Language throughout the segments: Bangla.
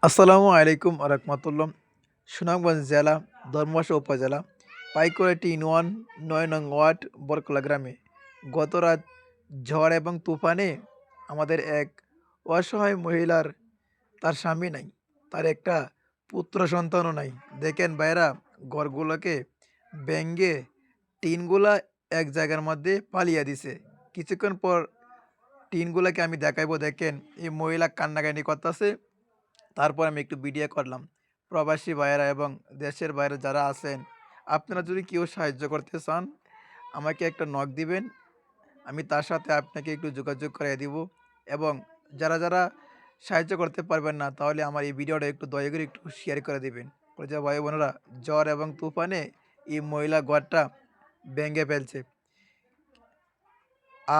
আসসালামু আলাইকুম রহমতুল্লাহ। সুনামগঞ্জ জেলা, ধর্মশা উপজেলা, পাইকরাটি ইউনিয়ন ৯ নং ওয়ার্ড বরকলা গ্রামে গত রাত ঝড় এবং তুফানে আমাদের এক অসহায় মহিলার তার স্বামী নাই, তার একটা পুত্র সন্তানও নাই। দেখেন ভাইরা, ঘরগুলোকে ভেঙ্গে টিনগুলা এক জায়গার মধ্যে পালিয়ে দিছে। কিছুক্ষণ পর টিনগুলাকে আমি দেখাইবো। দেখেন এই মহিলা কান্নাকানি করতেছে। তারপর আমি একটু ভিডিও করলাম। প্রবাসী ভাইয়েরা এবং দেশের বাইরে যারা আছেন, আপনারা যদি কেউ সাহায্য করতে চান, আমাকে একটা নক দিবেন। আমি তার সাথে আপনাকে একটু যোগাযোগ করিয়ে দিব। এবং যারা সাহায্য করতে পারবেন না, তাহলে আমার এই ভিডিওটা একটু দয়া করে একটু শেয়ার করে দিবেন। যে ভাই বোনেরা, ঝড় এবং তুফানে এই মহিলা ঘরটা ভেঙে ফেলছে।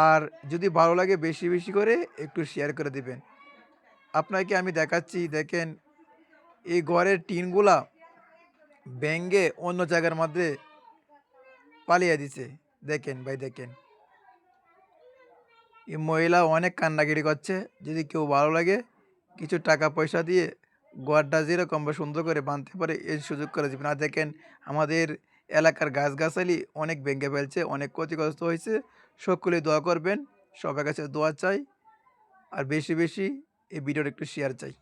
আর যদি ভালো লাগে বেশি বেশি করে একটু শেয়ার করে দিবেন। আপনাকে আমি দেখাচ্ছি, দেখেন এই ঘরের টিনগুলা ভেঙ্গে অন্য জায়গার মধ্যে পালিয়ে দিছে। দেখেন ভাই, দেখেন এই মহিলা অনেক কান্নাকাটি করছে। যদি কেউ ভালো লাগে, কিছু টাকা পয়সা দিয়ে ঘরটা যেরকম বা সুন্দর করে বাঁধতে পারে এই সুযোগ করে দেবেন। আর দেখেন আমাদের এলাকার গাছগাছালি অনেক ভেঙে ফেলছে, অনেক ক্ষতিগ্রস্ত হয়েছে। সকলে দোয়া করবেন, সবার কাছে দোয়া চাই। আর বেশি বেশি এই ভিডিওটা একটু শেয়ার চাই।